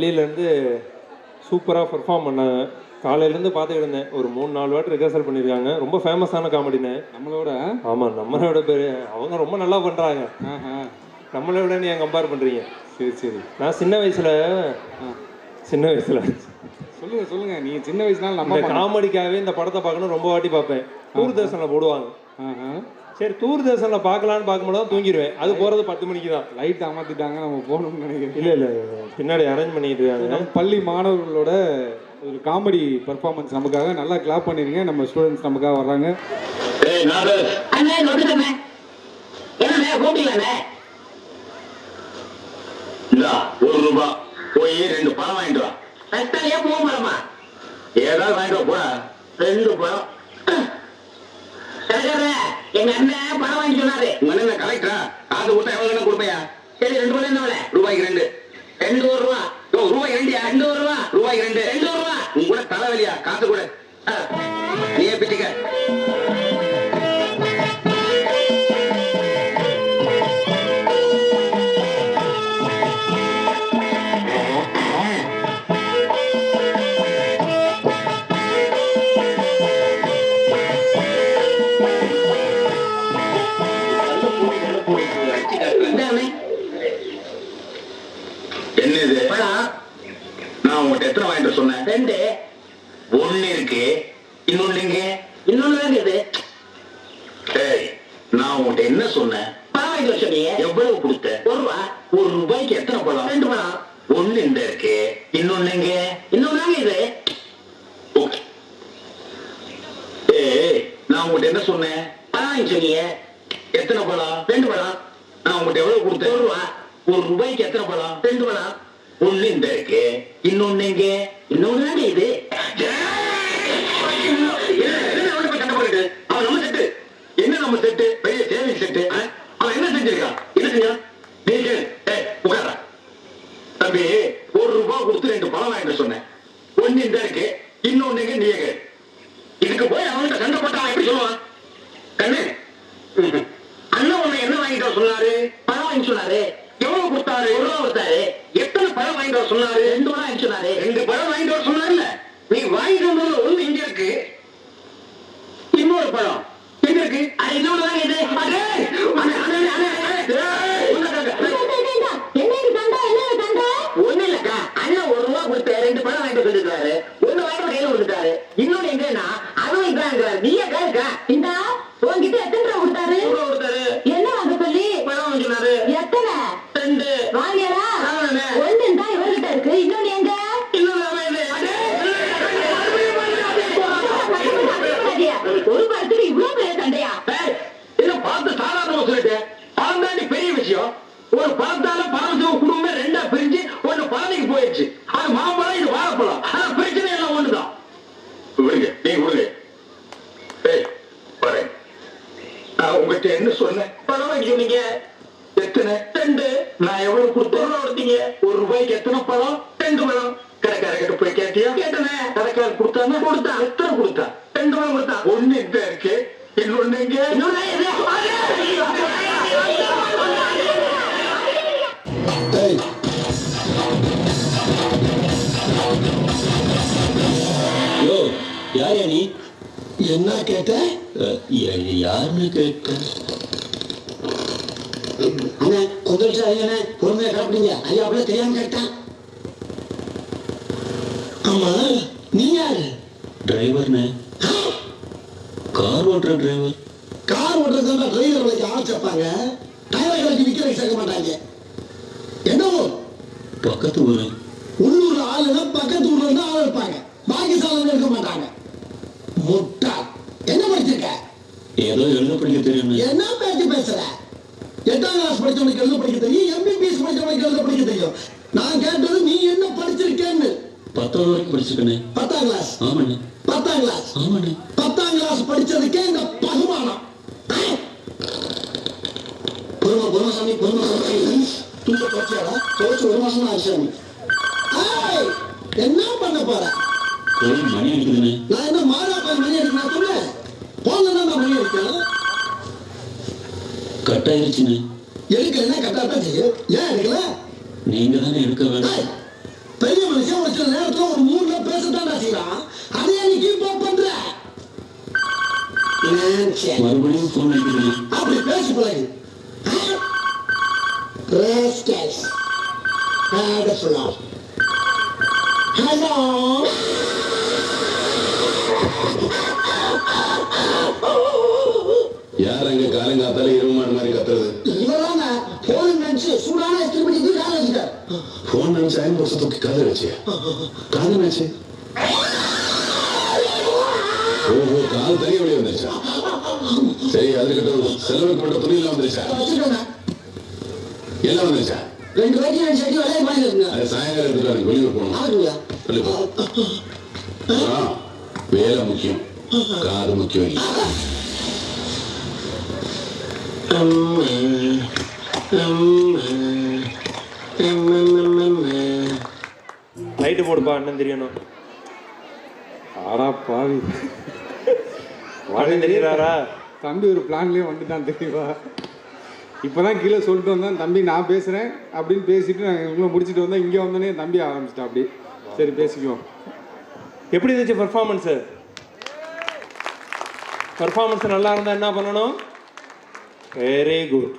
பள்ளியிலேருந்து சூப்பராக பெர்ஃபார்ம் பண்ணாங்க. காலையிலேருந்து பார்த்துக்கிட்டு இருந்தேன். ஒரு 3-4 வாட்டி ரிஹர்சல் பண்ணியிருக்காங்க. ரொம்ப ஃபேமஸான காமெடின்னு நம்மளோட. ஆமாம், நம்மளோட பேர். அவங்க ரொம்ப நல்லா பண்ணுறாங்க. நம்மளை விட நீ கம்பேர் பண்ணுறீங்க. சரி சரி. நான் சின்ன வயசில் சொல்லுங்க. நீ சின்ன வயசுனால நம்ம காமெடிக்காகவே இந்த படத்தை பார்க்கணும் ரொம்ப வாட்டி பார்ப்பேன். தூர்தர்ஷனில் போடுவாங்க. சரி, தூர்தர்ஷனில் பார்க்கலான்னு பார்க்கும்போது தூங்கிடுவேன். அது போகிறது 10 மணிக்கு தான். லைட் அமர்த்திட்டாங்க, நம்ம போகணும்னு நினைக்கிறேன். இல்லை பின்னாடி அரேஞ்ச் பண்ணிட்டு இருக்காங்க. பள்ளி மாணவர்களோட ஒரு காமெடி பர்ஃபார்மன்ஸ் நமக்காக நல்லா கிளாப் பண்ணிருங்க. நம்ம ஸ்டூடெண்ட்ஸ் நமக்காக வர்றாங்க. ₹1 போய் 2 பழம் வாங்கிட்டு வா. போகலாமா? ஏதாவது வாங்கிட்டு போட 2 பழம். எங்க அண்ணன் பழம் வாங்கி சொன்னாரு. உங்க அண்ணன் கலெக்டரா? காசு கொடுத்தா எவ்வளவு கொடுப்பையா? சரி, 2 பழம் என்ன ரூபாய்க்கு 2. ₹2. ரூபாய்க்கு 2. ரூபாய்க்கு 2. உங்க கூட தலைவலியா? காசு கூட நீயே பிடிக்க. என்னது? நான் உங்கள்கிட்ட எத்தனை வாங்கிட்டு சொன்னேன்? 2. 1 இருக்கு, இன்னொன்னு இங்க, இன்னொன்னு இருக்குது. நான் உங்கள்கிட்ட என்ன சொன்னேன்? பழம் வாங்கிட்டு சொன்னீங்க. எவ்வளவு கொடுத்த? ₹1. எத்தனை பழம்? 2 பழம். 1 இந்த இருக்கு, இன்னொன்னு இங்க, இன்னொன்னு இது. நான் உங்கள்கிட்ட என்ன சொன்னேன்? பழம் வாங்கி சொன்னீங்க. எத்தனை பழம்? 2 பழம். நான் உங்கள்கிட்ட எவ்வளவு கொடுத்தேன்? ₹1. எத்தனை பழம்? 2 பழம். 1 இந்த இருக்கு, இன்னொன்னு இங்க, இன்னொன்னு இது. அவன் நம்ம செட்டு. என்ன நம்ம செட்டு? பெரிய சேவிங் செட்டு. அவன் என்ன செஞ்சிருக்கான்? என்ன செஞ்சான்? நீங்க உட்கார தம்பி, ₹1 கொடுத்து 2 பழம் வாங்கிட்டு சொன்னேன். 1 இந்த இருக்கு, இன்னொன்னு இங்க, நீங்க இதுக்கு போய் அவன்கிட்ட சண்டை போட்டா அவன் எப்படி சொல்லுவான்? கண்ணு, அண்ணன் உன்னை என்ன வாங்கிட்டு சொன்னாரு? பழம் வாங்கி சொன்னாரு. எவ்வளவு கொடுத்தாரு? ₹1 கொடுத்தாரு. எத்தனை பழம் வாங்கிட்டு வர சொன்னாரு? 2 பழம் வாங்கி சொன்னாரு. 2 பழம் வாங்கிட்டு வர சொன்னாருல்ல. நீ வாங்கிட்டு வந்தது 1 இங்க இருக்கு, இன்னொரு பழம் எங்க இருக்கு? இன்னொன்னு தான் இது. ஒண்ணு இல்லக்கா, அண்ணன் ₹1 கொடுத்த 2 பழம் வாங்கிட்டு சொல்லிருக்காரு. 1 வாங்கிட்டு கையில கொடுத்துட்டாரு. இன்னொன்னு எங்கன்னா அதுவும் இதாங்கிறாரு. நீயே கேளுக்கா. இந்தா உங்ககிட்ட எத்தனை ரூபா கொடுத்தாரு? ₹1 கொடுத்தாரு. என்ன வாங்க சொல்லி? பழம் வாங்கி சொன்னாரு. எத்தனை? 2. வாங்கியலா? 1 தான் இவர்கிட்ட இருக்கு, இன்னொன்னு எங்க? ஒரு பழத்துக்கு இவ்வளவு பெரிய சண்டையா? இதை பார்த்து சாதாரணமா சொல்லிட்டேன். பழம் தாண்டி பெரிய விஷயம். ஒரு பழத்தால பரமசிவம் குடும்பம் 2ஆ பிரிஞ்சு 1 பழனிக்கு போயிடுச்சு. அது மாம்பழம், இது வாழைப்பழம். ஆனா பிரச்சனை எல்லாம் ஒண்ணுதான். விடுங்க, நீங்க விடுங்க. வரேன். நான் உங்ககிட்ட என்ன சொன்னேன்? பழம் வாங்கி சொன்னீங்க. எத்தனை? 2. நான் எவ்வளவு கொடுத்தேன்? கொடுத்தீங்க. ₹1 எத்தனை பழம்? 2 பழம். கடைக்காரர்கிட்ட போய் கேட்டியா? கேட்டனே. கடைக்காரர் கொடுத்தானே? கொடுத்தா. எத்தனை கொடுத்தா? 2 பழம் கொடுத்தா. 1 இந்த இருக்கு, இன்னொன்னு இங்க, இன்னொன்னு யார் நீ? என்ன கேட்ட? யாருன்னு கேட்ட? அண்ணா கொந்தளிச்சா ஐயா, பொறுமையா கிளப்பிடுங்க. ஐயா அப்படியே தெரியாம கேட்டான். ஆமா, நீ யாரு? டிரைவர்னு. கார் ஓட்டுற டிரைவர். கார் ஓட்டுறதுக்கு டிரைவர் ஆச்சப்பாங்க. டிரைவர்களுக்கு விற்கிறதுக்கு சேர்க்க மாட்டாங்க. என்ன ஊர்? பக்கத்து ஊரு. உள்ளூர் ஆளுங்க பக்கத்து ஊர்ல இருந்து ஆள் இருப்பாங்க. பாக்கி சாலைகள் இருக்க மாட்டாங்க. முட்டா, என்ன படிச்சிருக்க? ஏதோ எழுத படிக்க தெரியும். என்ன பேச்சு பேசுற? 8ஆம் கிளாஸ் படிச்சவனுக்கு எழுத படிக்க தெரியும், MBBS படிச்சவனுக்கு எழுத படிக்க தெரியும். நான் கேட்டது நீ என்ன படிச்சிருக்கேன்னு. 10வது வரைக்கும் படிச்சிருக்கேனே. 10ஆம் கிளாஸ்? ஆமாண்ணே. 10ஆம் கிளாஸ்? ஆமாண்ணே. 10ஆம் கிளாஸ் படிச்சதுக்கே இந்த பகுமானம். பொறுமை சாமி, பொறுமை சாமி. தூக்க தோச்சியாடா? தோச்சு 1 மாசம் ஆச்சு. என்ன பண்ண போற? மணி அடிக்குதுண்ணே. நான் என்ன மாறா போய் மணி அடிக்கணும் சொல்ல? போன நான் மணி அடிக்கணும். கட் ஆயிடுச்சுண்ணே. எடுக்கலன்னா கட்டாதான் செய்யும். ஏன் எடுக்கல? நீங்க தானே எடுக்க வேண்டாம். பெரிய சில நேரத்துல ஒரு மூணுல பேசத்தான்டா செய்யறான். அதே நீ கீப் அப் பண்ற. மறுபடியும் ஃபோன் அடிக்குதுண்ணே. அப்படி பேசி பழகு. Rascals. Wonderful. Hello. யார் அங்க காலங்காத்தால இருமாடு மாதிரி கத்துறது? இவரான போன் நினைச்சு சூடான எத்தனை மணிக்கு கால வச்சுட்டார். போன் நினைச்சு அயன் பாக்ஸ் தூக்கி காது வச்சு காது நினைச்சு ஓஹோ காது தனியா வெளியே வந்துருச்சா? சரி அதுக்கிட்ட செலவுக்கு மட்டும் துணி எல்லாம் வந்துருச்சா? வச்சுட்டோங்க. எல்லாம் வந்துருச்சா? 2 வரைக்கும் 2 செடி விளைய மாதிரி இருக்குங்க. அது சாயங்காலம் எடுத்துட்டு வெளியூர் போகணும். ஆகுங்களா? வெளியே போ. வேலை முக்கியம், காது முக்கியம் இல்லை. லைட்டு போடுப்பா, அண்ணன் தெரியணும். ஆடா பாவி, அண்ணன் தெரியுறாரா? தம்பி ஒரு பிளான்லேயே வந்துட்டான் தெரியுவா. இப்போ தான் கீழே சொல்லிட்டு வந்தேன், தம்பி நான் பேசுகிறேன் அப்படின்னு பேசிட்டு நாங்கள் இவ்வளோ முடிச்சுட்டு வந்தேன். இங்கே வந்தோடனே தம்பி ஆரம்பிச்சிட்டா அப்படி. சரி பேசிக்குவோம். எப்படி இருந்துச்சு பர்ஃபார்மன்ஸு? பர்ஃபார்மன்ஸ் நல்லா இருந்தால் என்ன பண்ணணும்? Very good.